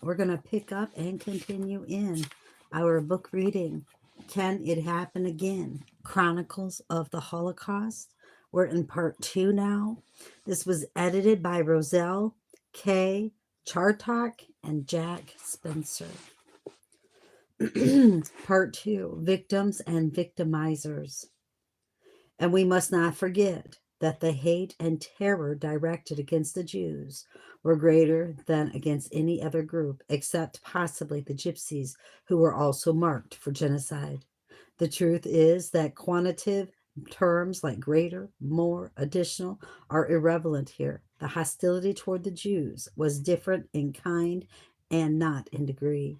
We're going to pick up and continue in our book reading. Can It Happen Again? Chronicles of the Holocaust. We're in part 2 now. This was edited by Roselle K. Chartok and Jack Spencer. Part 2, Victims and Victimizers. And we must not forget that the hate and terror directed against the Jews were greater than against any other group, except possibly the Gypsies, who were also marked for genocide. The truth is that quantitative terms like greater, more, additional are irrelevant here. The hostility toward the Jews was different in kind and not in degree.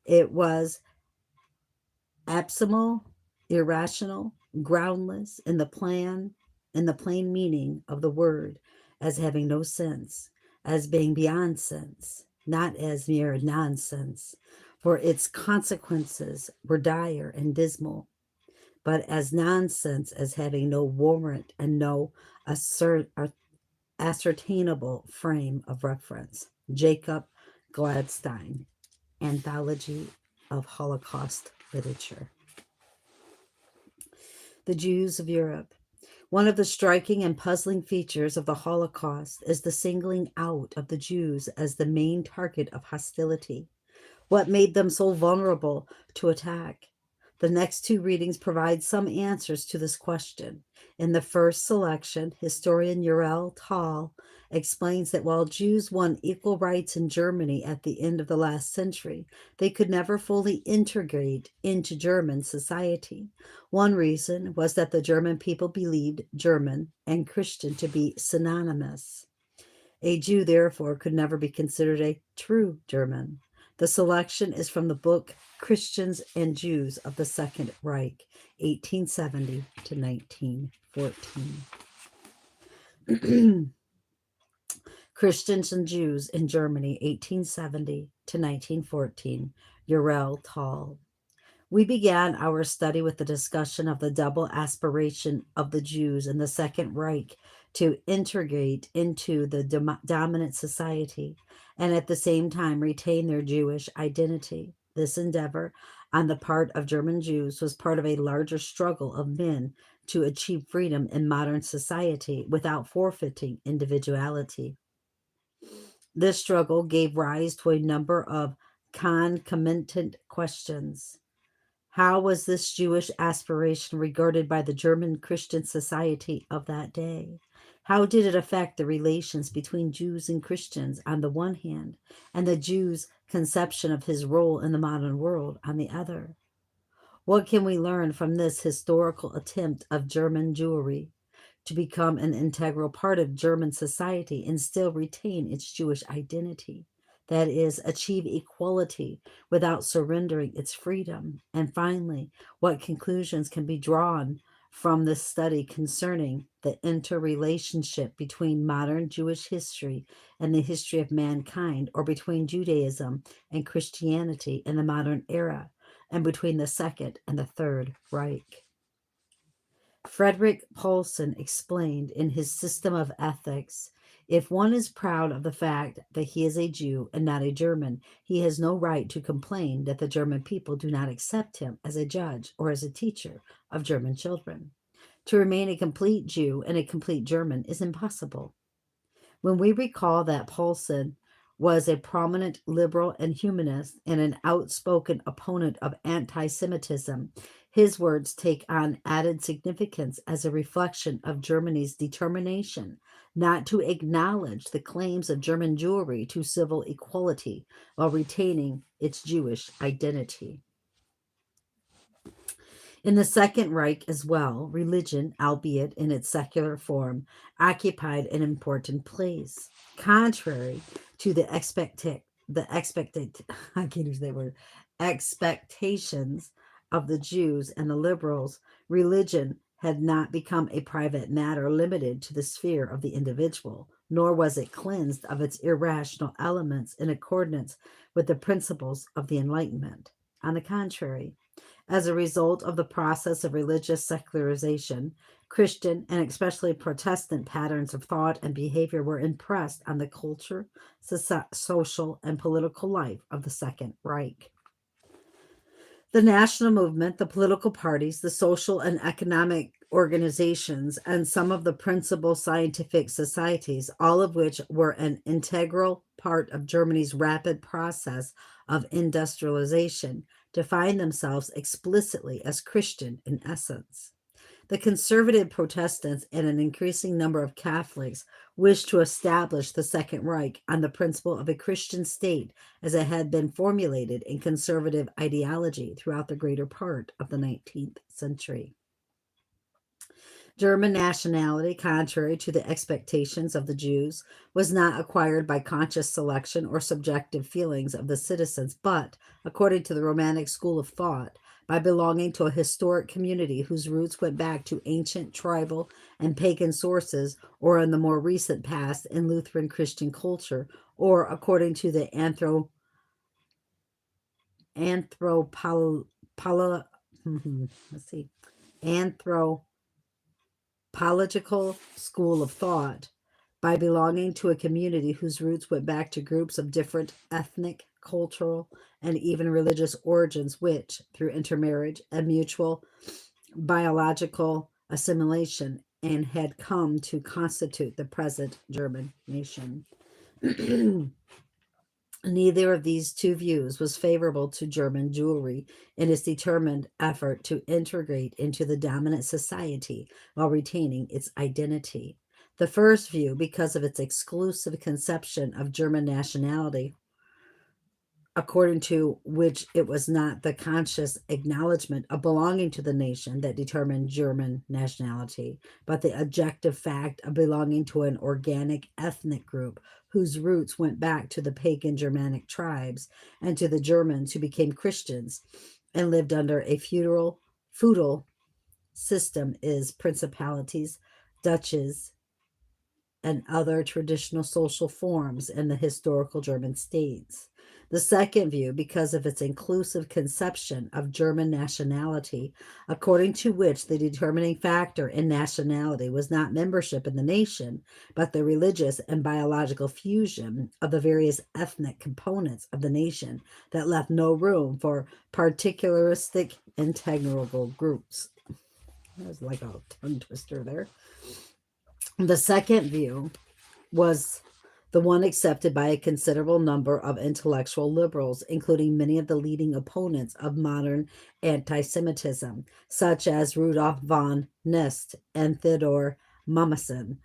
It was abysmal, irrational, groundless in the plain meaning of the word, as having no sense, as being beyond sense, not as mere nonsense, for its consequences were dire and dismal, but as nonsense, as having no warrant and no ascertainable frame of reference. Jacob Gladstein, Anthology of Holocaust Literature. The Jews of Europe. One of the striking and puzzling features of the Holocaust is the singling out of the Jews as the main target of hostility. What made them so vulnerable to attack? The next two readings provide some answers to this question. In the first selection, historian Uriel Thal explains that while Jews won equal rights in Germany at the end of the last century, they could never fully integrate into German society. One reason was that the German people believed German and Christian to be synonymous. A Jew, therefore, could never be considered a true German. The selection is from the book Christians and Jews of the Second Reich, 1870 to 1914. Christians and Jews in Germany, 1870 to 1914, Uriel Thal. We began our study with the discussion of the double aspiration of the Jews in the Second Reich to integrate into the dominant society and at the same time retain their Jewish identity. This endeavor on the part of German Jews was part of a larger struggle of men to achieve freedom in modern society without forfeiting individuality. This struggle gave rise to a number of concomitant questions. How was this Jewish aspiration regarded by the German Christian society of that day? How did it affect the relations between Jews and Christians on the one hand, and the Jew's conception of his role in the modern world on the other? What can we learn from this historical attempt of German Jewry to become an integral part of German society and still retain its Jewish identity? That is, achieve equality without surrendering its freedom. And finally, what conclusions can be drawn from this study concerning the interrelationship between modern Jewish history and the history of mankind, or between Judaism and Christianity in the modern era, and between the Second and the Third Reich? Frederick Paulson explained in his System of Ethics, if one is proud of the fact that he is a Jew and not a German, he has no right to complain that the German people do not accept him as a judge or as a teacher of German children. To remain a complete Jew and a complete German is impossible. When we recall that Paulson was a prominent liberal and humanist and an outspoken opponent of anti Semitism, his words take on added significance as a reflection of Germany's determination not to acknowledge the claims of German Jewry to civil equality while retaining its Jewish identity. In the Second Reich as well, religion, albeit in its secular form, occupied an important place. Contrary to the I can't use that word, expectations of the Jews and the liberals, religion had not become a private matter limited to the sphere of the individual, nor was it cleansed of its irrational elements in accordance with the principles of the Enlightenment. On the contrary, as a result of the process of religious secularization, Christian and especially Protestant patterns of thought and behavior were impressed on the culture, social, and political life of the Second Reich. The national movement, the political parties, the social and economic organizations, and some of the principal scientific societies, all of which were an integral part of Germany's rapid process of industrialization, defined themselves explicitly as Christian in essence. The conservative Protestants and an increasing number of Catholics wished to establish the Second Reich on the principle of a Christian state as it had been formulated in conservative ideology throughout the greater part of the 19th century. German nationality, contrary to the expectations of the Jews, was not acquired by conscious selection or subjective feelings of the citizens, but, according to the Romantic school of thought, by belonging to a historic community whose roots went back to ancient tribal and pagan sources, or in the more recent past in Lutheran Christian culture, or according to the anthropological school of thought, by belonging to a community whose roots went back to groups of different ethnic, cultural, and even religious origins, which, through intermarriage and mutual biological assimilation, and had come to constitute the present German nation. Neither of these two views was favorable to German Jewry in its determined effort to integrate into the dominant society while retaining its identity. The first view, because of its exclusive conception of German nationality, according to which it was not the conscious acknowledgement of belonging to the nation that determined German nationality, but the objective fact of belonging to an organic ethnic group whose roots went back to the pagan Germanic tribes and to the Germans who became Christians and lived under a feudal system, is principalities, duchies, and other traditional social forms in the historical German states. The second view, because of its inclusive conception of German nationality, according to which the determining factor in nationality was not membership in the nation, but the religious and biological fusion of the various ethnic components of the nation that left no room for particularistic integral groups. That was like a tongue twister there. The second view was the one accepted by a considerable number of intellectual liberals, including many of the leading opponents of modern anti-Semitism, such as Rudolf von Nist and Theodor Mommsen,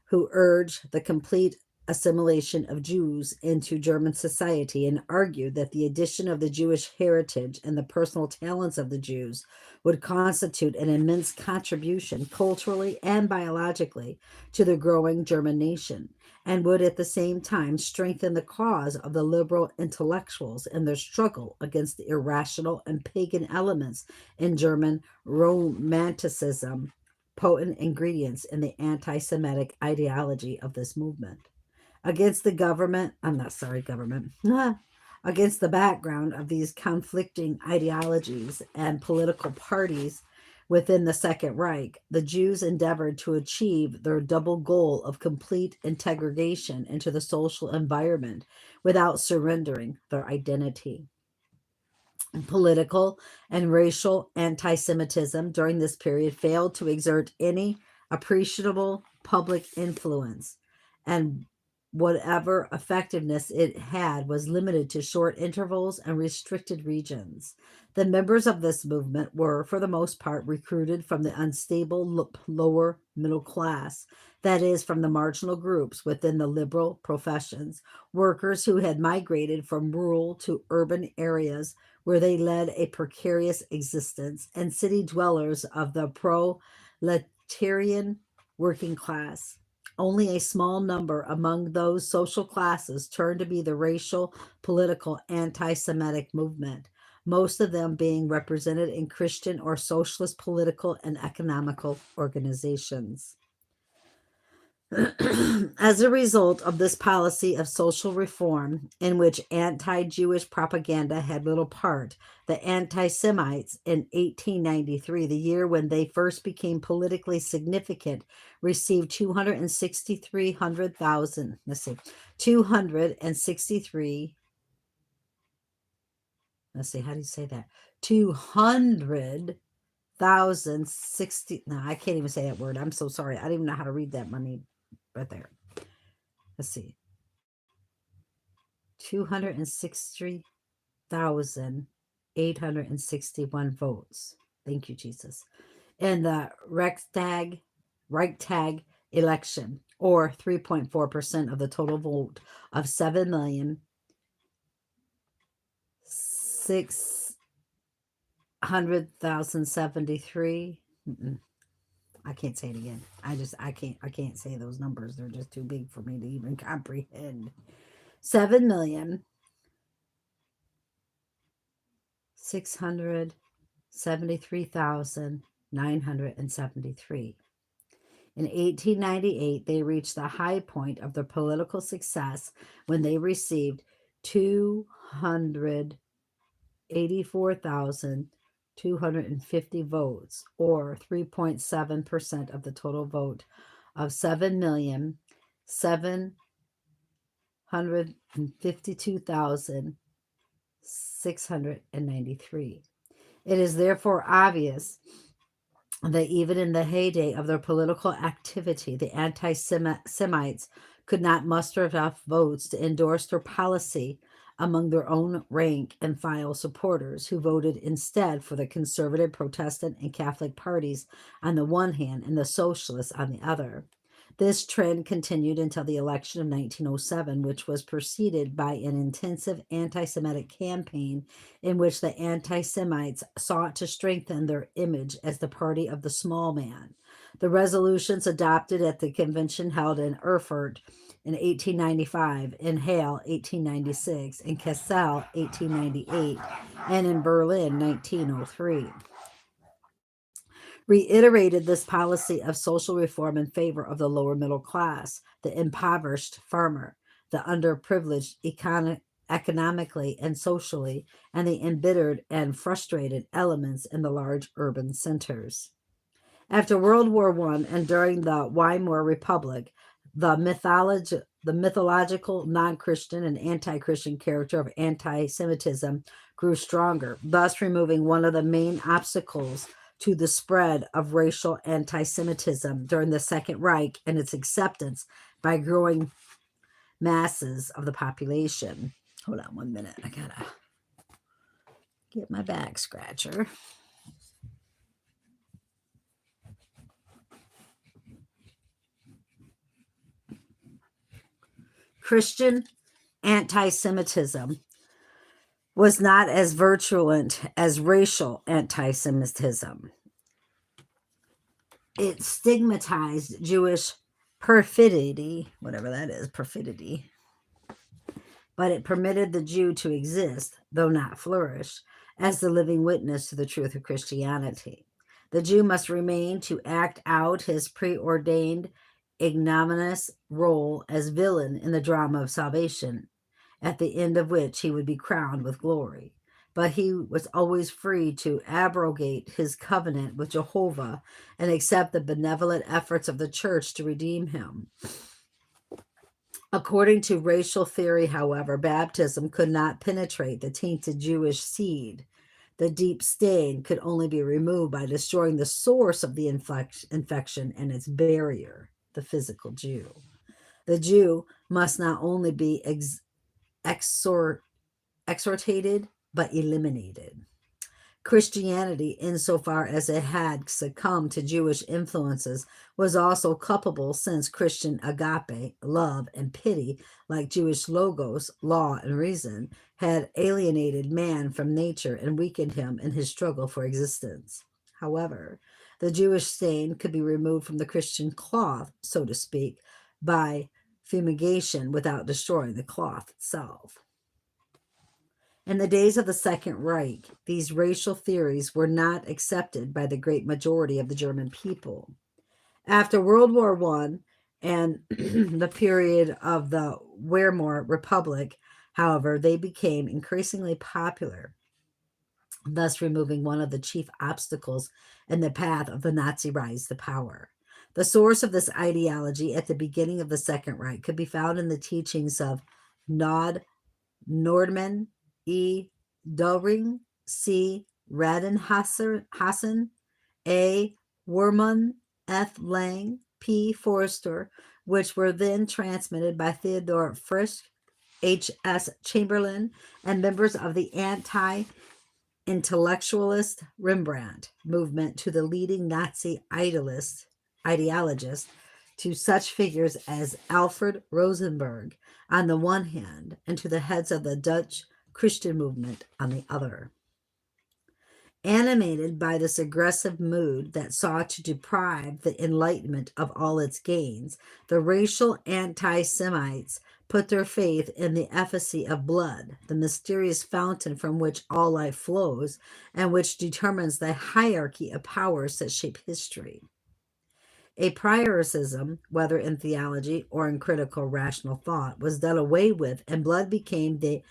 who urged the complete assimilation of Jews into German society and argued that the addition of the Jewish heritage and the personal talents of the Jews would constitute an immense contribution culturally and biologically to the growing German nation, and would at the same time strengthen the cause of the liberal intellectuals in their struggle against the irrational and pagan elements in German Romanticism, potent ingredients in the anti-Semitic ideology of this movement. Against the against the background of these conflicting ideologies and political parties within the Second Reich, the Jews endeavored to achieve their double goal of complete integration into the social environment without surrendering their identity. Political and racial anti-Semitism during this period failed to exert any appreciable public influence, and whatever effectiveness it had was limited to short intervals and restricted regions. The members of this movement were, for the most part, recruited from the unstable lower middle class, that is, from the marginal groups within the liberal professions, workers who had migrated from rural to urban areas where they led a precarious existence, and city dwellers of the proletarian working class. Only a small number among those social classes turned to be the racial, political, anti-Semitic movement, most of them being represented in Christian or socialist political and economical organizations. As a result of this policy of social reform, in which anti-Jewish propaganda had little part, the anti-Semites in 1893, the year when they first became politically significant, received 263,000. Let's see, 263. Let's see, how do you say that? 200,060. No, I can't even say that word. I'm so sorry. I don't even know how to read that money right there. Let's see. 260,861 votes. Thank you, Jesus. In the Reichstag election, or 3.4% of the total vote of 7,600,073. I can't say it again. I can't say those numbers. They're just too big for me to even comprehend. 7,673,973. In 1898, they reached the high point of their political success when they received 284,250 votes, or 3.7% of the total vote of 7,752,693. It is therefore obvious that even in the heyday of their political activity, the anti-Semites could not muster enough votes to endorse their policy among their own rank and file supporters, who voted instead for the conservative Protestant and Catholic parties on the one hand and the socialists on the other. This trend continued until the election of 1907, which was preceded by an intensive anti-Semitic campaign in which the anti-Semites sought to strengthen their image as the party of the small man. The resolutions adopted at the convention held in Erfurt in 1895, in Halle 1896, in Kassel 1898, and in Berlin 1903 reiterated this policy of social reform in favor of the lower middle class, the impoverished farmer, the underprivileged economically and socially, and the embittered and frustrated elements in the large urban centers. After World War I and during the Weimar Republic, the mythological, non-Christian, and anti-Christian character of anti-Semitism grew stronger, thus removing one of the main obstacles to the spread of racial anti-Semitism during the Second Reich and its acceptance by growing masses of the population. Hold on 1 minute. I gotta get my back scratcher. Christian anti-Semitism was not as virulent as racial anti-Semitism. It stigmatized Jewish perfidy, whatever that is, perfidy, but it permitted the Jew to exist, though not flourish, as the living witness to the truth of Christianity. The Jew must remain to act out his preordained ignominious role as villain in the drama of salvation, at the end of which he would be crowned with glory. But he was always free to abrogate his covenant with Jehovah and accept the benevolent efforts of the church to redeem him. According to racial theory, however, baptism could not penetrate the tainted Jewish seed. The deep stain could only be removed by destroying the source of the infection and its barrier, the physical Jew. The Jew must not only be exhortated, but eliminated. Christianity, insofar as it had succumbed to Jewish influences, was also culpable, since Christian agape, love, and pity, like Jewish logos, law, and reason, had alienated man from nature and weakened him in his struggle for existence. However, the Jewish stain could be removed from the Christian cloth, so to speak, by fumigation without destroying the cloth itself. In the days of the Second Reich, these racial theories were not accepted by the great majority of the German people. After World War I, and the period of the Weimar Republic, however, they became increasingly popular, thus removing one of the chief obstacles in the path of the Nazi rise to power. The source of this ideology at the beginning of the Second Reich could be found in the teachings of Nod Nordman, E. Doring, C. Radenhausen, A. Werman, F. Lang, P. Forster, which were then transmitted by Theodore Frisch, H. S. Chamberlain, and members of the anti-intellectualist Rembrandt movement to the leading Nazi ideologists, to such figures as Alfred Rosenberg on the one hand, and to the heads of the Dutch Christian movement on the other. Animated by this aggressive mood that sought to deprive the Enlightenment of all its gains, the racial anti-Semites put their faith in the efficacy of blood, the mysterious fountain from which all life flows, and which determines the hierarchy of powers that shape history. A prioricism, whether in theology or in critical rational thought, was done away with, and blood became the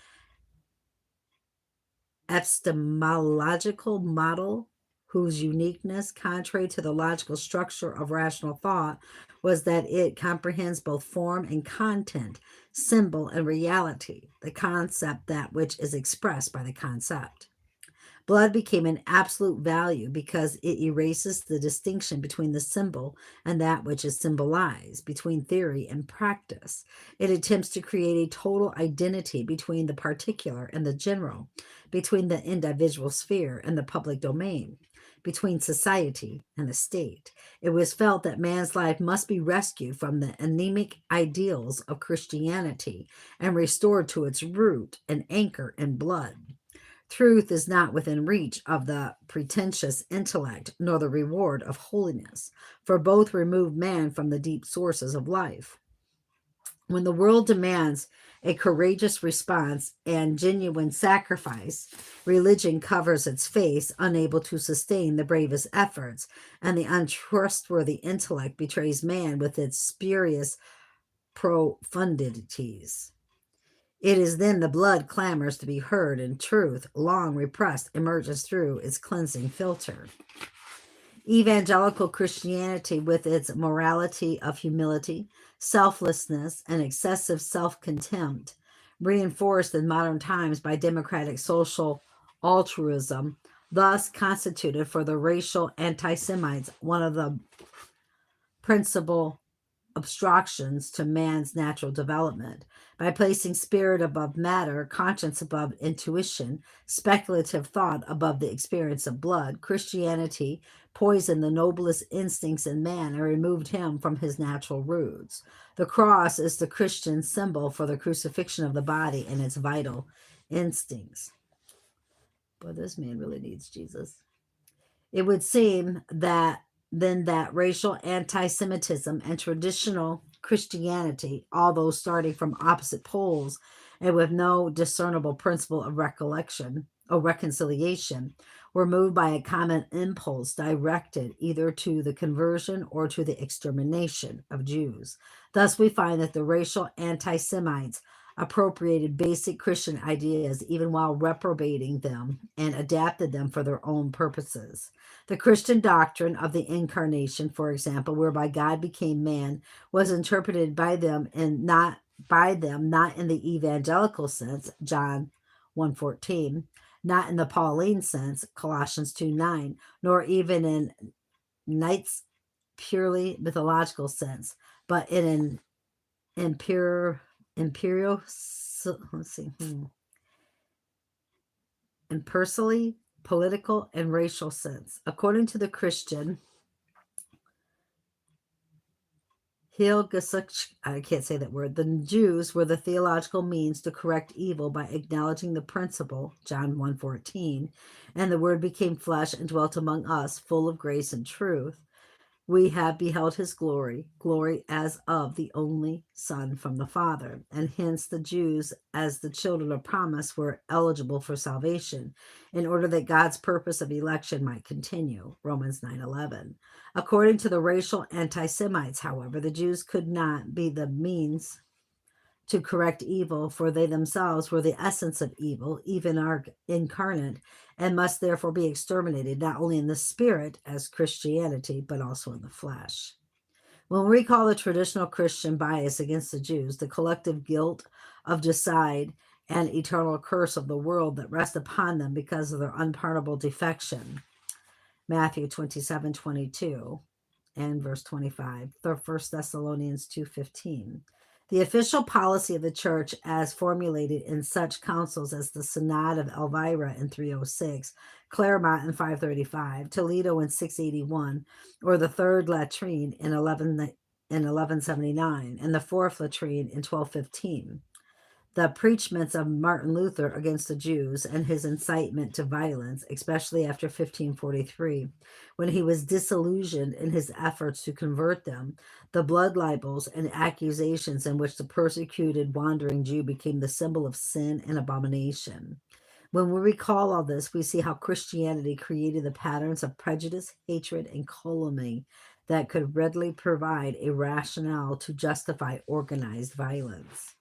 epistemological model whose uniqueness, contrary to the logical structure of rational thought, was that it comprehends both form and content, symbol and reality, the concept that which is expressed by the concept. Blood became an absolute value because it erases the distinction between the symbol and that which is symbolized, between theory and practice. It attempts to create a total identity between the particular and the general, between the individual sphere and the public domain, between society and the state. It was felt that man's life must be rescued from the anemic ideals of Christianity and restored to its root and anchor in blood. Truth is not within reach of the pretentious intellect, nor the reward of holiness, for both remove man from the deep sources of life. When the world demands a courageous response and genuine sacrifice, religion covers its face, unable to sustain the bravest efforts, and the untrustworthy intellect betrays man with its spurious profundities. It is then the blood clamors to be heard, and truth, long repressed, emerges through its cleansing filter. Evangelical Christianity, with its morality of humility, selflessness, and excessive self-contempt, reinforced in modern times by democratic social altruism, thus constituted for the racial anti-Semites one of the principal obstructions to man's natural development. By placing spirit above matter, conscience above intuition, speculative thought above the experience of blood, Christianity poisoned the noblest instincts in man and removed him from his natural roots. The cross is the Christian symbol for the crucifixion of the body and its vital instincts. But this man really needs Jesus. It would seem that then that racial anti-Semitism and traditional Christianity, although starting from opposite poles and with no discernible principle of recollection or reconciliation, were moved by a common impulse directed either to the conversion or to the extermination of Jews. Thus, we find that the racial anti-Semites appropriated basic Christian ideas even while reprobating them and adapted them for their own purposes. The Christian doctrine of the incarnation, for example, whereby God became man, was interpreted by them and not in the evangelical sense, John 1:14, not in the Pauline sense, Colossians 2:9, nor even in Knight's purely mythological sense, but in an imperial impersonally, political, and racial sense. According to the Christian I can't say that word. The Jews were the theological means to correct evil by acknowledging the principle, John 1:14, and the word became flesh and dwelt among us, full of grace and truth. We have beheld his glory, glory as of the only Son from the Father, and hence the Jews, as the children of promise, were eligible for salvation, in order that God's purpose of election might continue. Romans 9:11. According to the racial anti-Semites, however, the Jews could not be the means to correct evil, for they themselves were the essence of evil, even incarnate, and must therefore be exterminated, not only in the spirit as Christianity, but also in the flesh. When we recall the traditional Christian bias against the Jews, the collective guilt of decide and eternal curse of the world that rests upon them because of their unpardonable defection, Matthew 27:22 and verse 25, 1 Thessalonians 2:15. The official policy of the church, as formulated in such councils as the Synod of Elvira in 306, Claremont in 535, Toledo in 681, or the Third Latrine in 1179, and the Fourth Latrine in 1215. The preachments of Martin Luther against the Jews and his incitement to violence, especially after 1543, when he was disillusioned in his efforts to convert them, the blood libels and accusations in which the persecuted wandering Jew became the symbol of sin and abomination. When we recall all this, we see how Christianity created the patterns of prejudice, hatred, and calumny that could readily provide a rationale to justify organized violence.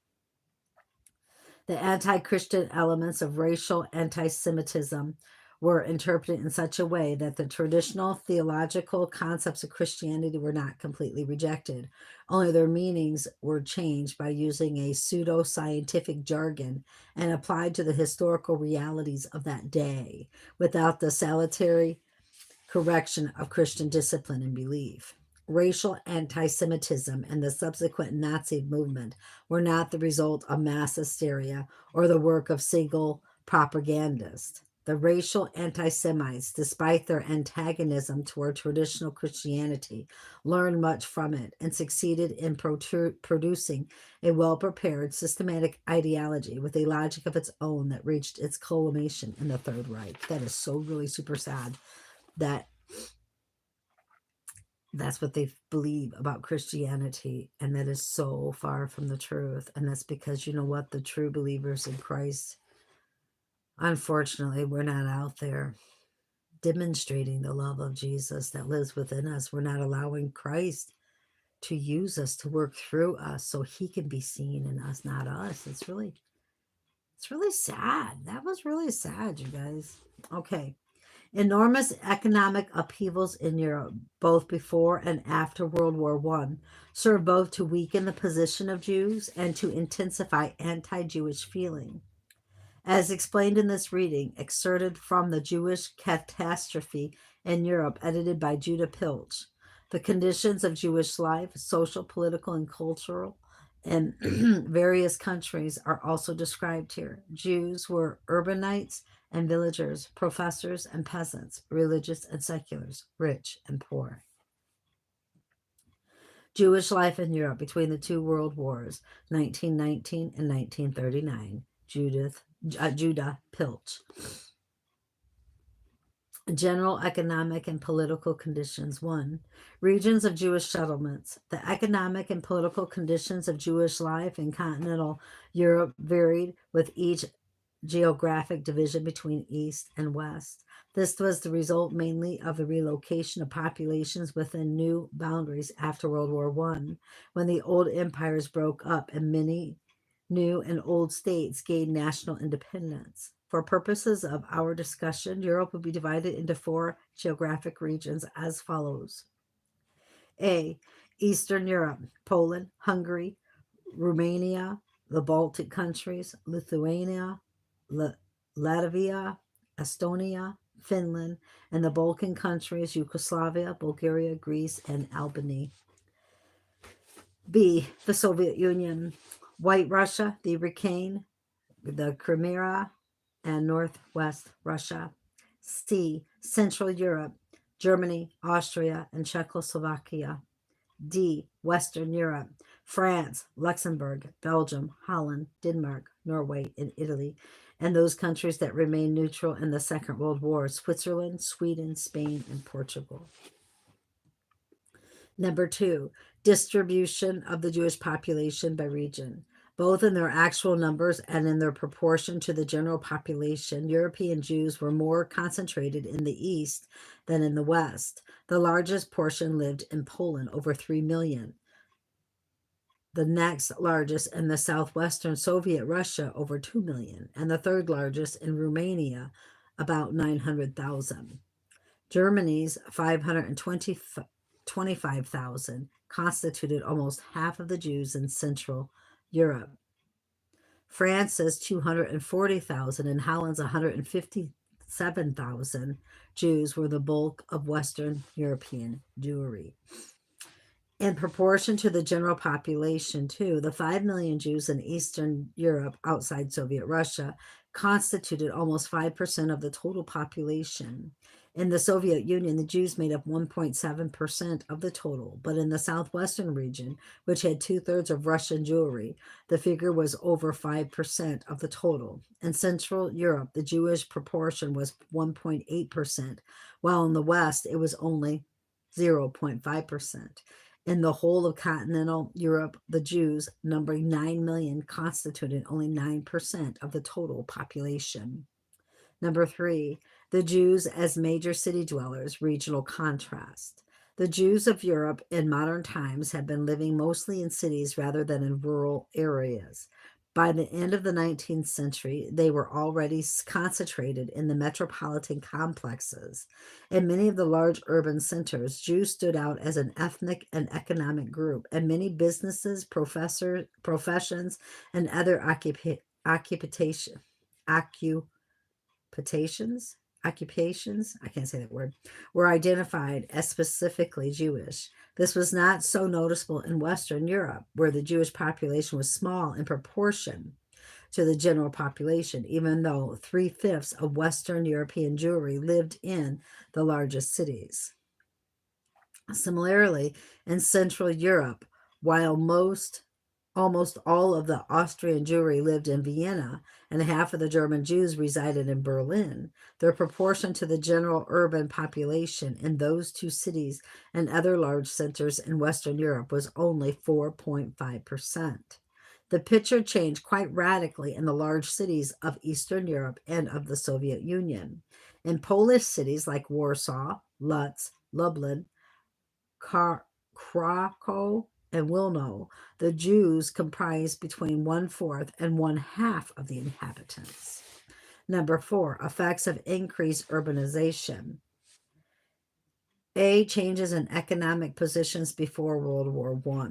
The anti-Christian elements of racial anti-Semitism were interpreted in such a way that the traditional theological concepts of Christianity were not completely rejected. Only their meanings were changed by using a pseudo-scientific jargon and applied to the historical realities of that day without the salutary correction of Christian discipline and belief. Racial anti-Semitism and the subsequent Nazi movement were not the result of mass hysteria or the work of single propagandists. The racial anti-Semites, despite their antagonism toward traditional Christianity, learned much from it and succeeded in producing a well-prepared, systematic ideology with a logic of its own that reached its culmination in the Third Reich. That is so really super sad that that's what they believe about Christianity, and that is so far from the truth. And that's because, you know what, the true believers in Christ, unfortunately, we're not out there demonstrating the love of Jesus that lives within us. We're not allowing Christ to use us, to work through us so he can be seen in us, not us. It's really sad. That was really sad, you guys. Okay. Enormous economic upheavals in Europe, both before and after World War I, served both to weaken the position of Jews and to intensify anti-Jewish feeling. As explained in this reading, excerpted from The Jewish Catastrophe in Europe, edited by Judah Pilch, the conditions of Jewish life, social, political, and cultural, in various countries are also described here. Jews were urbanites and villagers, professors and peasants, religious and seculars, rich and poor. Jewish life in Europe between the two world wars, 1919 and 1939. Judah Pilch. General economic and political conditions. 1. Regions of Jewish settlements. The economic and political conditions of Jewish life in continental Europe varied with each geographic division between East and West. This was the result mainly of the relocation of populations within new boundaries after World War I, when the old empires broke up and many new and old states gained national independence. For purposes of our discussion, Europe will be divided into 4 geographic regions as follows. A. Eastern Europe, Poland, Hungary, Romania, the Baltic countries, Lithuania, Latvia, Estonia, Finland, and the Balkan countries, Yugoslavia, Bulgaria, Greece, and Albania. B. The Soviet Union, White Russia, the Ukraine, the Crimea, and Northwest Russia. C. Central Europe, Germany, Austria, and Czechoslovakia. D. Western Europe, France, Luxembourg, Belgium, Holland, Denmark, Norway, and Italy, and those countries that remained neutral in the Second World War, Switzerland, Sweden, Spain, and Portugal. Number two, distribution of the Jewish population by region. Both in their actual numbers and in their proportion to the general population, European Jews were more concentrated in the East than in the West. The largest portion lived in Poland, over 3 million. The next largest in the southwestern Soviet Russia, over 2 million. And the third largest in Romania, about 900,000. Germany's 525,000 constituted almost half of the Jews in Central Europe. France's 240,000 and Holland's 157,000 Jews were the bulk of Western European Jewry. In proportion to the general population, too, the 5 million Jews in Eastern Europe outside Soviet Russia constituted almost 5% of the total population. In the Soviet Union, the Jews made up 1.7% of the total, but in the southwestern region, which had two-thirds of Russian Jewry, the figure was over 5% of the total. In Central Europe, the Jewish proportion was 1.8%, while in the West, it was only 0.5%. In the whole of continental Europe, the Jews, numbering 9 million, constituted only 9% of the total population. Number three, the Jews as major city dwellers, regional contrast. The Jews of Europe in modern times have been living mostly in cities rather than in rural areas. By the end of the 19th century, they were already concentrated in the metropolitan complexes. In many of the large urban centers, Jews stood out as an ethnic and economic group, and many businesses, professions, and other occupations, I can't say that word, were identified as specifically Jewish. This was not so noticeable in Western Europe, where the Jewish population was small in proportion to the general population, even though 3/5 of Western European Jewry lived in the largest cities. Similarly, in Central Europe, while almost all of the Austrian Jewry lived in Vienna and half of the German Jews resided in Berlin, their proportion to the general urban population in those two cities and other large centers in Western Europe was only 4.5%. The picture changed quite radically in the large cities of Eastern Europe and of the Soviet Union. In Polish cities like Warsaw, Lutz, Lublin, Krakow, and Wilno, the Jews comprised between 1/4 and 1/2 of the inhabitants. Number four, effects of increased urbanization. Changes in economic positions before World War I.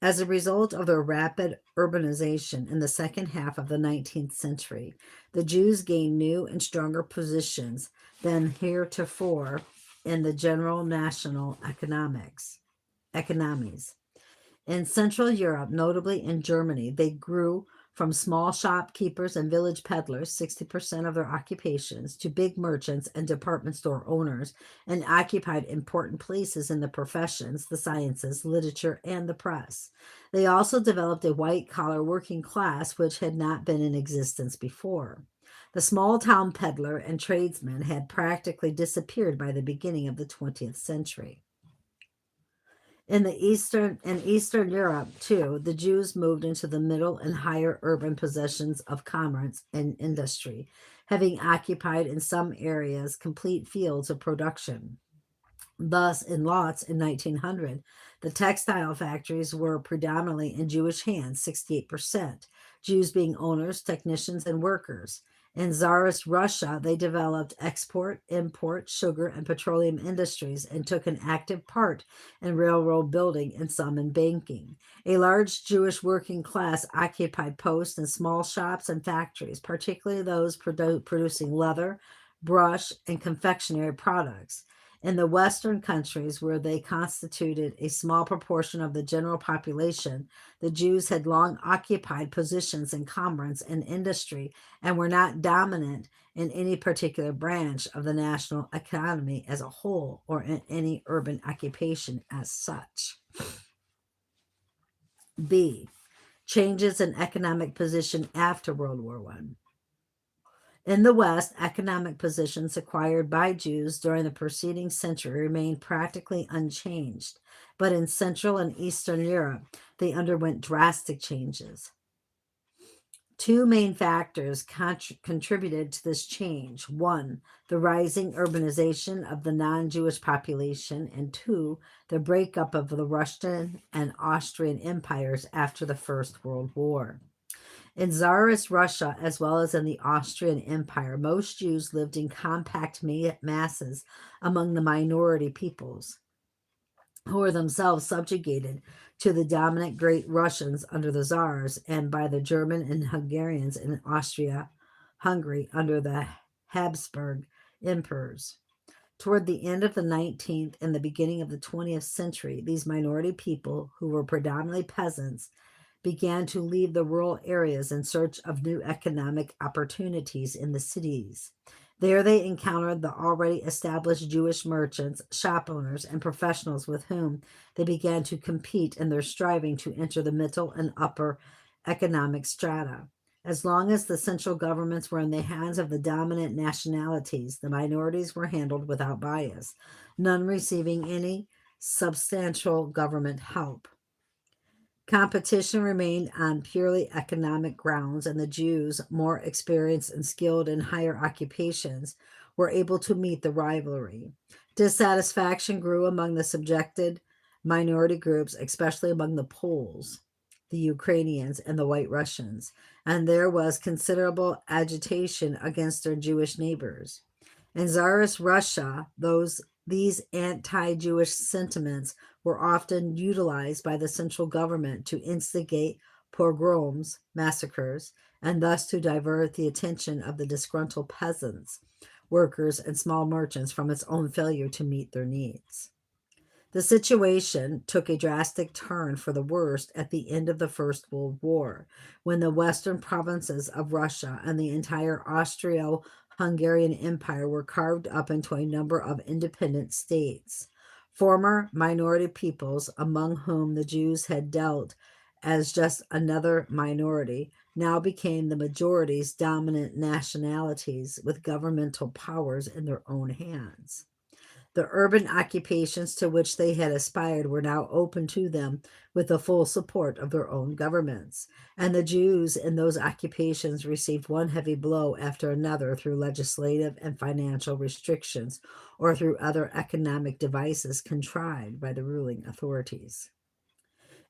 As a result of their rapid urbanization in the second half of the 19th century, the Jews gained new and stronger positions than heretofore in the general national economies. In Central Europe, notably in Germany, they grew from small shopkeepers and village peddlers, 60% of their occupations, to big merchants and department store owners, and occupied important places in the professions, the sciences, literature, and the press. They also developed a white-collar working class which had not been in existence before. The small-town peddler and tradesman had practically disappeared by the beginning of the 20th century. In Eastern Europe, too, the Jews moved into the middle and higher urban possessions of commerce and industry, having occupied in some areas complete fields of production. Thus, in Lodz in 1900, the textile factories were predominantly in Jewish hands, 68%, Jews being owners, technicians, and workers. In Tsarist Russia, they developed export, import, sugar, and petroleum industries and took an active part in railroad building and some in banking. A large Jewish working class occupied posts in small shops and factories, particularly those producing leather, brush, and confectionery products. In the Western countries, where they constituted a small proportion of the general population, the Jews had long occupied positions in commerce and industry and were not dominant in any particular branch of the national economy as a whole or in any urban occupation as such. B. Changes in economic position after World War I. In the West, economic positions acquired by Jews during the preceding century remained practically unchanged, but in Central and Eastern Europe, they underwent drastic changes. Two main factors contributed to this change. One, the rising urbanization of the non Jewish population, and two, the breakup of the Russian and Austrian empires after the First World War. In Tsarist Russia, as well as in the Austrian Empire, most Jews lived in compact masses among the minority peoples, who were themselves subjugated to the dominant Great Russians under the Tsars and by the German and Hungarians in Austria Hungary under the Habsburg emperors. Toward the end of the 19th and the beginning of the 20th century, these minority people, who were predominantly peasants, began to leave the rural areas in search of new economic opportunities in the cities. There they encountered the already established Jewish merchants, shop owners, and professionals with whom they began to compete in their striving to enter the middle and upper economic strata. As long as the central governments were in the hands of the dominant nationalities, the minorities were handled without bias, none receiving any substantial government help. Competition remained on purely economic grounds, and the Jews, more experienced and skilled in higher occupations, were able to meet the rivalry. Dissatisfaction grew among the subjected minority groups, especially among the Poles, the Ukrainians, and the White Russians, and there was considerable agitation against their Jewish neighbors. In Tsarist Russia, these anti-Jewish sentiments were often utilized by the central government to instigate pogroms, massacres, and thus to divert the attention of the disgruntled peasants, workers, and small merchants from its own failure to meet their needs. The situation took a drastic turn for the worst at the end of the First World War, when the western provinces of Russia and the entire Austro-Hungarian Empire were carved up into a number of independent states. Former minority peoples, among whom the Jews had dealt as just another minority, now became the majority's dominant nationalities with governmental powers in their own hands. The urban occupations to which they had aspired were now open to them with the full support of their own governments, and the Jews in those occupations received one heavy blow after another through legislative and financial restrictions or through other economic devices contrived by the ruling authorities.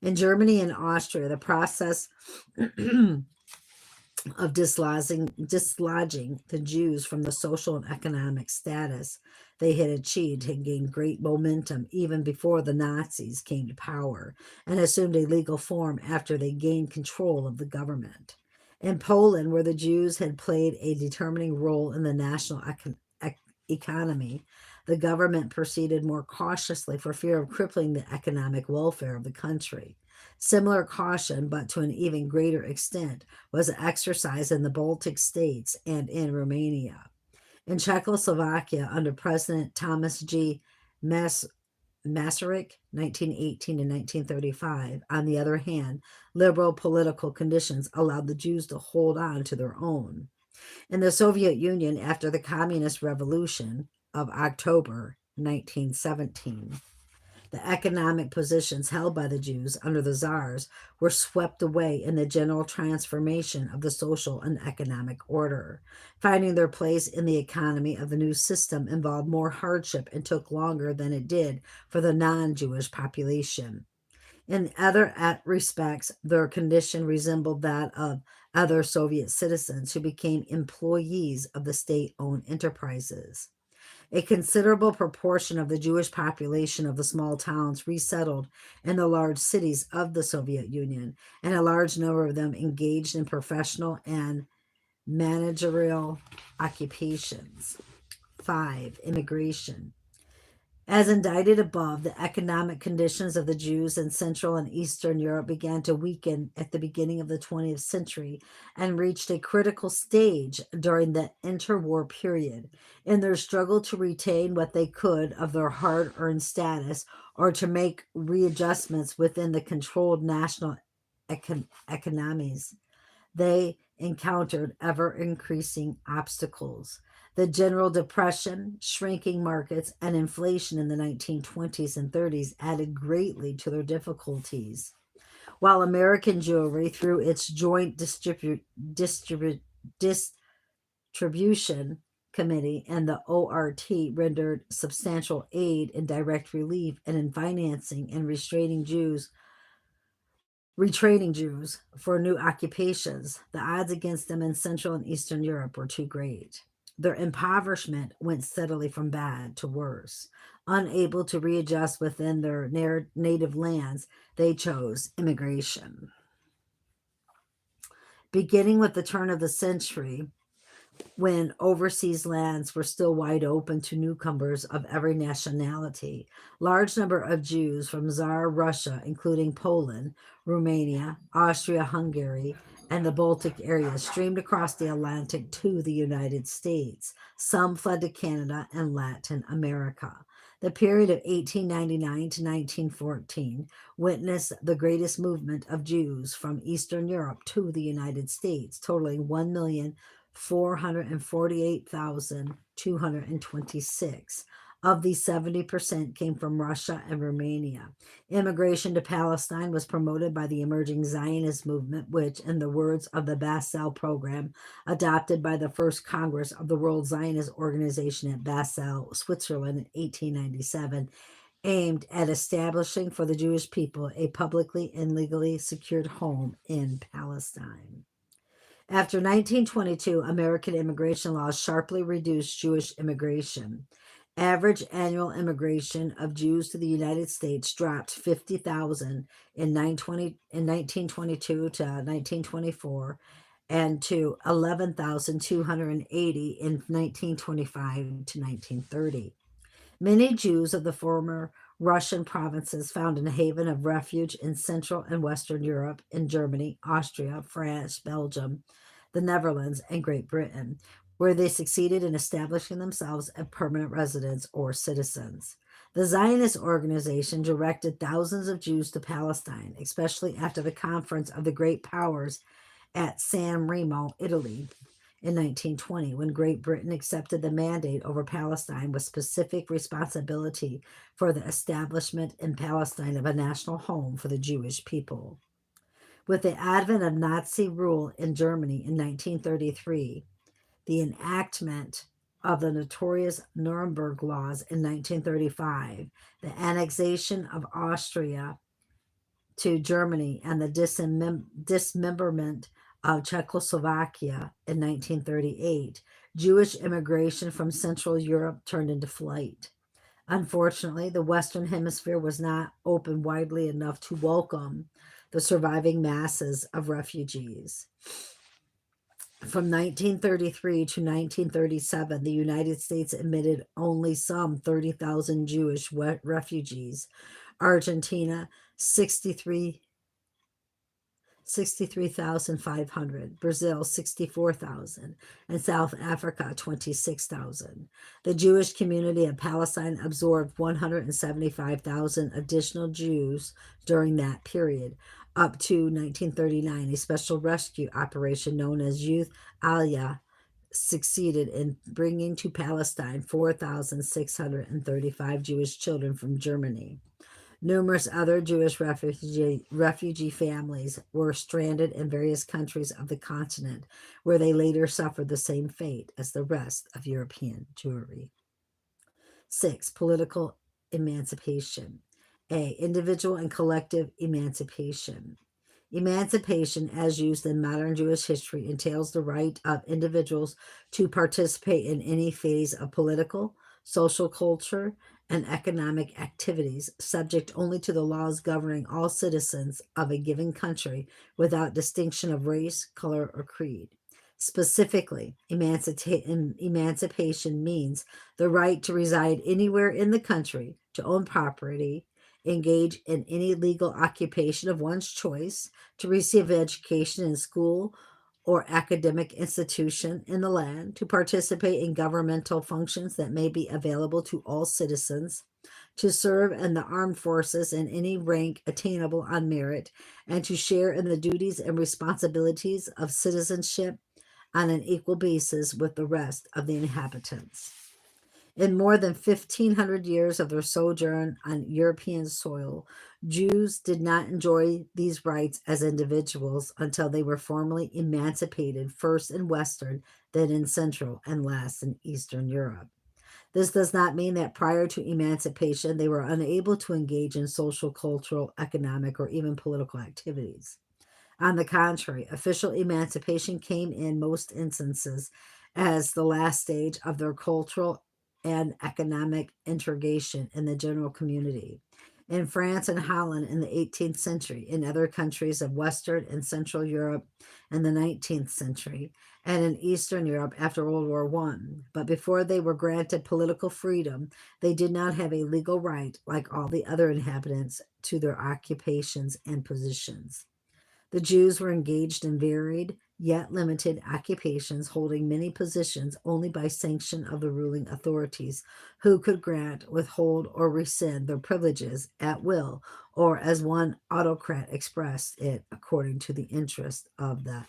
In Germany and Austria, the process of dislodging the Jews from the social and economic status they had achieved had gained great momentum even before the Nazis came to power and assumed a legal form after they gained control of the government. In Poland, where the Jews had played a determining role in the national economy, the government proceeded more cautiously for fear of crippling the economic welfare of the country. Similar caution, but to an even greater extent, was exercised in the Baltic states and in Romania. In Czechoslovakia, under President Thomas G. Masaryk, 1918 to 1935, on the other hand, liberal political conditions allowed the Jews to hold on to their own. In the Soviet Union, after the Communist Revolution of October 1917, the economic positions held by the Jews under the Tsars were swept away in the general transformation of the social and economic order. Finding their place in the economy of the new system involved more hardship and took longer than it did for the non-Jewish population. In other respects, their condition resembled that of other Soviet citizens who became employees of the state-owned enterprises. A considerable proportion of the Jewish population of the small towns resettled in the large cities of the Soviet Union, and a large number of them engaged in professional and managerial occupations. 5. Immigration. As indicted above, the economic conditions of the Jews in Central and Eastern Europe began to weaken at the beginning of the 20th century and reached a critical stage during the interwar period. In their struggle to retain what they could of their hard-earned status or to make readjustments within the controlled national economies, They encountered ever increasing obstacles. The General Depression, shrinking markets, and inflation in the 1920s and 30s added greatly to their difficulties. While American Jewry, through its Joint Distribution Committee and the ORT, rendered substantial aid in direct relief and in financing and retraining Jews for new occupations, the odds against them in Central and Eastern Europe were too great. Their impoverishment went steadily from bad to worse. Unable to readjust within their native lands, they chose immigration. Beginning with the turn of the century, when overseas lands were still wide open to newcomers of every nationality, large number of Jews from Tsar Russia, including Poland, Romania, Austria-Hungary, and the Baltic area, streamed across the Atlantic to the United States. Some fled to Canada and Latin America. The period of 1899 to 1914 witnessed the greatest movement of Jews from Eastern Europe to the United States, totaling 1,448,226. Of these, 70% came from Russia and Romania. Immigration to Palestine was promoted by the emerging Zionist movement, which, in the words of the Basel program, adopted by the First Congress of the World Zionist Organization at Basel, Switzerland in 1897, aimed at establishing for the Jewish people a publicly and legally secured home in Palestine. After 1922, American immigration laws sharply reduced Jewish immigration. Average annual immigration of Jews to the United States dropped 50,000 in 1922 to 1924 and to 11,280 in 1925 to 1930. Many Jews of the former Russian provinces found a haven of refuge in Central and Western Europe, in Germany, Austria, France, Belgium, the Netherlands, and Great Britain, where they succeeded in establishing themselves as permanent residents or citizens. The Zionist organization directed thousands of Jews to Palestine, especially after the conference of the great powers at San Remo, Italy, in 1920, when Great Britain accepted the mandate over Palestine with specific responsibility for the establishment in Palestine of a national home for the Jewish people. With the advent of Nazi rule in Germany in 1933, the enactment of the notorious Nuremberg Laws in 1935, the annexation of Austria to Germany, and the dismemberment of Czechoslovakia in 1938, Jewish immigration from Central Europe turned into flight. Unfortunately, the Western Hemisphere was not open widely enough to welcome the surviving masses of refugees. From 1933 to 1937, the United States admitted only some 30,000 Jewish refugees. Argentina, 63,500, Brazil 64,000, and South Africa 26,000. The Jewish community of Palestine absorbed 175,000 additional Jews during that period. Up to 1939, a special rescue operation known as Youth Aliyah succeeded in bringing to Palestine 4,635 Jewish children from Germany. Numerous other Jewish refugee families were stranded in various countries of the continent, where they later suffered the same fate as the rest of European Jewry. 6. Political emancipation. A. Individual and collective emancipation. Emancipation, as used in modern Jewish history, entails the right of individuals to participate in any phase of political, social culture, and economic activities, subject only to the laws governing all citizens of a given country without distinction of race, color, or creed. Specifically, emancipation means the right to reside anywhere in the country, to own property, engage in any legal occupation of one's choice, to receive education in school or academic institution in the land, to participate in governmental functions that may be available to all citizens, to serve in the armed forces in any rank attainable on merit, and to share in the duties and responsibilities of citizenship on an equal basis with the rest of the inhabitants. In more than 1,500 years of their sojourn on European soil, Jews did not enjoy these rights as individuals until they were formally emancipated, first in Western, then in Central, and last in Eastern Europe. This does not mean that prior to emancipation they were unable to engage in social, cultural, economic, or even political activities. On the contrary, official emancipation came in most instances as the last stage of their cultural and economic integration in the general community. In France and Holland in the 18th century, in other countries of Western and Central Europe in the 19th century, and in Eastern Europe after World War I. But before they were granted political freedom, they did not have a legal right, like all the other inhabitants, to their occupations and positions. The Jews were engaged in varied yet limited occupations, holding many positions only by sanction of the ruling authorities, who could grant, withhold, or rescind their privileges at will, or as one autocrat expressed it, according to the interest of the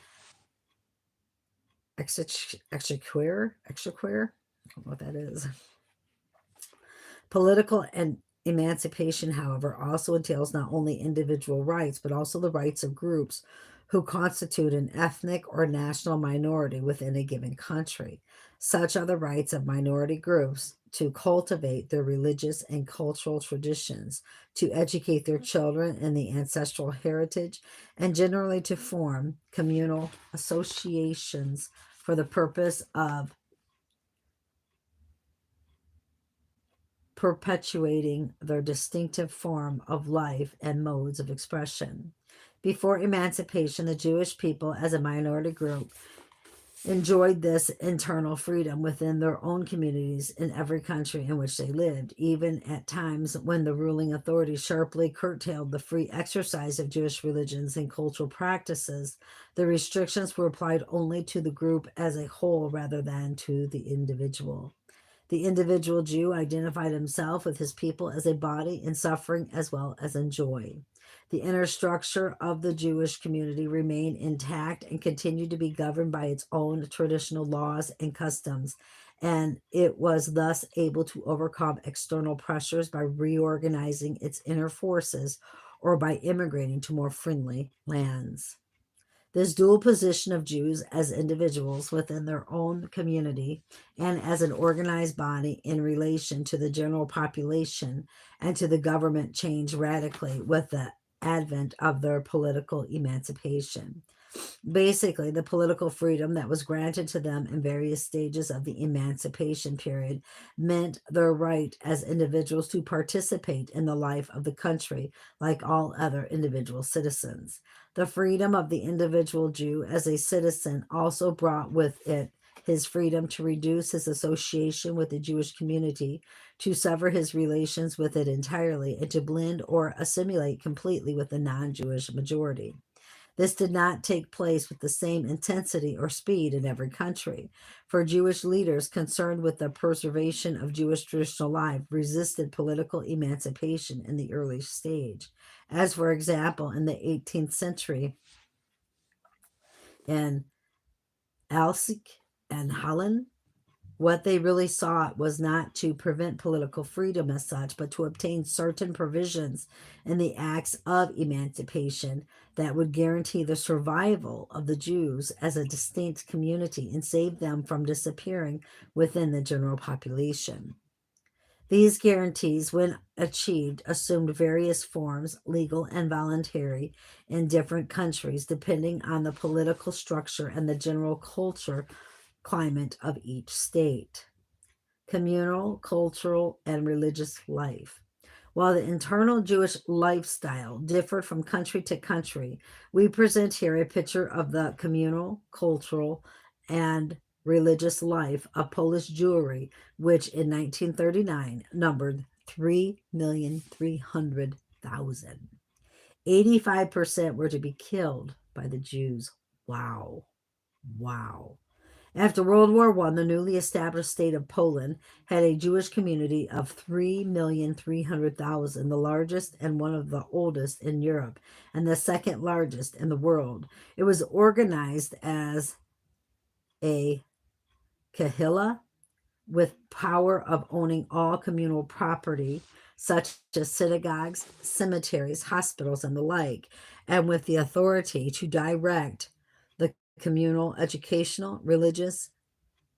exequer. I don't know what that is. Political and emancipation, however, also entails not only individual rights, but also the rights of groups who constitute an ethnic or national minority within a given country. Such are the rights of minority groups to cultivate their religious and cultural traditions, to educate their children in the ancestral heritage, and generally to form communal associations for the purpose of perpetuating their distinctive form of life and modes of expression. Before emancipation, the Jewish people, as a minority group, enjoyed this internal freedom within their own communities in every country in which they lived, even at times when the ruling authorities sharply curtailed the free exercise of Jewish religions and cultural practices. The restrictions were applied only to the group as a whole rather than to the individual. The individual Jew identified himself with his people as a body in suffering as well as in joy. The inner structure of the Jewish community remained intact and continued to be governed by its own traditional laws and customs, and it was thus able to overcome external pressures by reorganizing its inner forces or by immigrating to more friendly lands. This dual position of Jews as individuals within their own community and as an organized body in relation to the general population and to the government changed radically with the advent of their political emancipation. Basically, the political freedom that was granted to them in various stages of the emancipation period meant their right as individuals to participate in the life of the country like all other individual citizens. The freedom of the individual Jew as a citizen also brought with it his freedom to reduce his association with the Jewish community, to sever his relations with it entirely, and to blend or assimilate completely with the non Jewish majority. This did not take place with the same intensity or speed in every country, for Jewish leaders concerned with the preservation of Jewish traditional life resisted political emancipation in the early stage, as, for example, in the 18th century in Alsace and Holland. What they really sought was not to prevent political freedom as such, but to obtain certain provisions in the acts of emancipation that would guarantee the survival of the Jews as a distinct community and save them from disappearing within the general population. These guarantees, when achieved, assumed various forms, legal and voluntary, in different countries, depending on the political structure and the general culture climate of each state. Communal, cultural, and religious life. While the internal Jewish lifestyle differed from country to country, we present here a picture of the communal, cultural, and religious life of Polish Jewry, which in 1939 numbered 3,300,000. 85% were to be killed by the Jews. Wow. Wow. After World War I, the newly established state of Poland had a Jewish community of 3,300,000, the largest and one of the oldest in Europe, and the second largest in the world. It was organized as a kahila with power of owning all communal property, such as synagogues, cemeteries, hospitals, and the like, and with the authority to direct the communal educational, religious,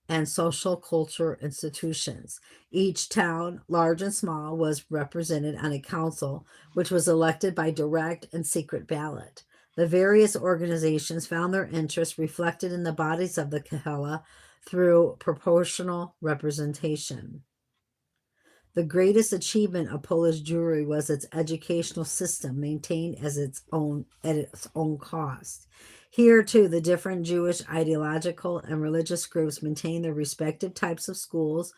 and social culture institutions. Each town, large and small, was represented on a council, which was elected by direct and secret ballot. The various organizations found their interests reflected in the bodies of the Kahela through proportional representation. The greatest achievement of Polish Jewry was its educational system, maintained at its own cost. Here, too, the different Jewish ideological and religious groups maintained their respective types of schools,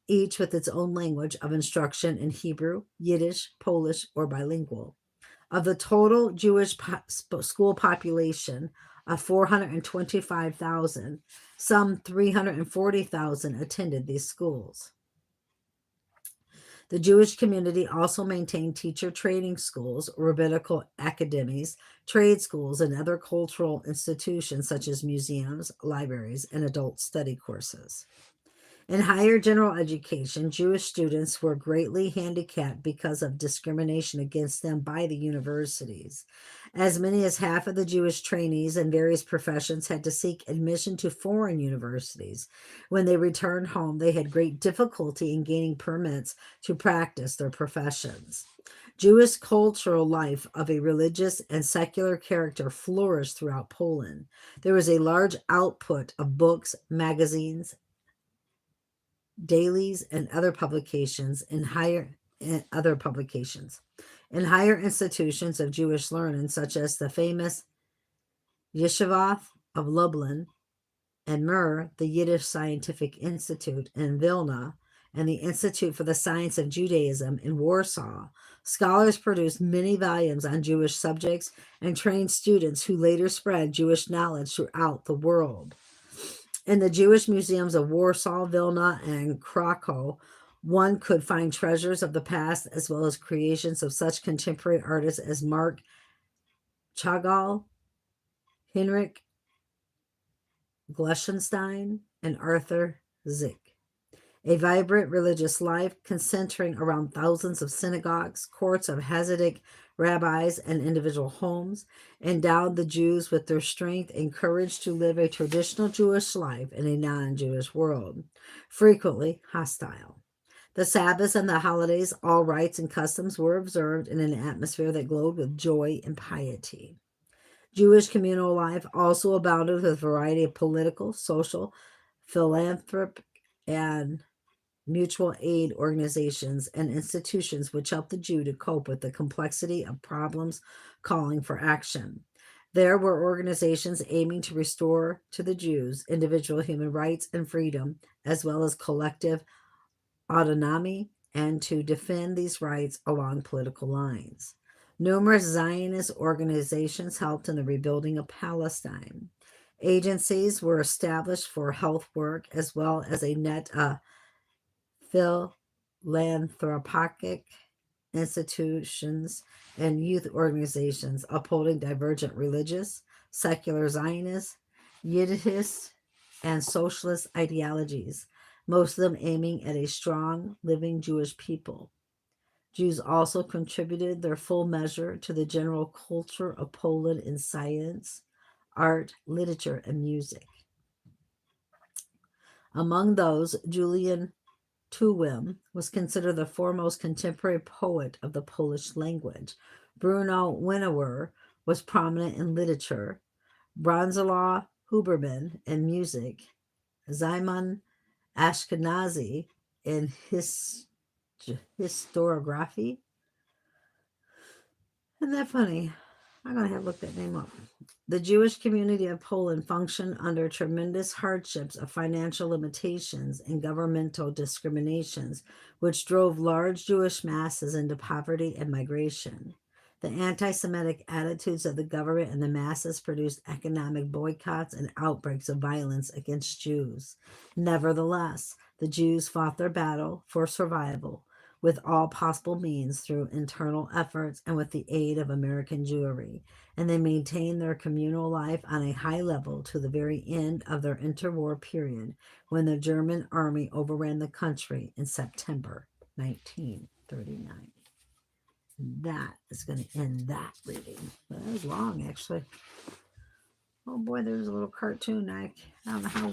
each with its own language of instruction in Hebrew, Yiddish, Polish, or bilingual. Of the total Jewish school population of 425,000, some 340,000 attended these schools. The Jewish community also maintained teacher training schools, rabbinical academies, trade schools, and other cultural institutions such as museums, libraries, and adult study courses. In higher general education, Jewish students were greatly handicapped because of discrimination against them by the universities. As many as half of the Jewish trainees in various professions had to seek admission to foreign universities. When they returned home, they had great difficulty in gaining permits to practice their professions. Jewish cultural life of a religious and secular character flourished throughout Poland. There was a large output of books, magazines, dailies, and other publications in higher institutions of Jewish learning, such as the famous Yeshiva of Lublin and the Yiddish Scientific Institute in Vilna, and the Institute for the Science of Judaism in Warsaw. Scholars produced many volumes on Jewish subjects and trained students who later spread Jewish knowledge throughout the world. In the Jewish museums of Warsaw, Vilna, and Krakow, one could find treasures of the past as well as creations of such contemporary artists as Mark Chagall, Heinrich Gluckenstein, and Arthur Zick. A vibrant religious life concentering around thousands of synagogues, courts of Hasidic rabbis, and individual homes, endowed the Jews with their strength and courage to live a traditional Jewish life in a non-Jewish world, frequently hostile. The Sabbaths and the holidays, all rites and customs were observed in an atmosphere that glowed with joy and piety. Jewish communal life also abounded with a variety of political, social, philanthropic, and mutual aid organizations and institutions which helped the Jew to cope with the complexity of problems calling for action. There were organizations aiming to restore to the Jews individual human rights and freedom, as well as collective autonomy, and to defend these rights along political lines. Numerous Zionist organizations helped in the rebuilding of Palestine. Agencies were established for health work as well as a net philanthropic institutions and youth organizations upholding divergent religious, secular Zionist, Yiddishist, and socialist ideologies, most of them aiming at a strong, living Jewish people. Jews also contributed their full measure to the general culture of Poland in science, art, literature, and music. Among those, Julian Tuwim was considered the foremost contemporary poet of the Polish language. Bruno Winower was prominent in literature, Bronislaw Huberman in music, Szymon Ashkenazi in historiography. Isn't that funny? I'm going to have to look that name up. The Jewish community of Poland functioned under tremendous hardships of financial limitations and governmental discriminations, which drove large Jewish masses into poverty and migration. The anti Semitic attitudes of the government and the masses produced economic boycotts and outbreaks of violence against Jews. Nevertheless, the Jews fought their battle for survival with all possible means through internal efforts and with the aid of American Jewry, and they maintained their communal life on a high level to the very end of their interwar period when the German army overran the country in September 1939. That is going to end that reading. That was long, actually. Oh boy, there's a little cartoon. I don't know how.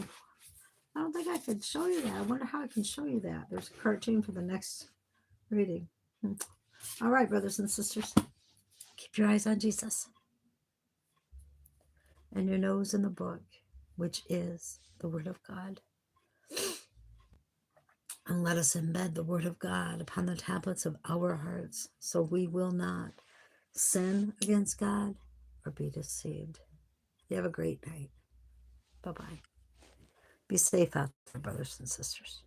I don't think I could show you that. I wonder how I can show you that. There's a cartoon for the next reading. All right, brothers and sisters, keep your eyes on Jesus and your nose in the book, which is the Word of God. And let us embed the Word of God upon the tablets of our hearts so we will not sin against God or be deceived. You have a great night. Bye-bye. Be safe out there, brothers and sisters.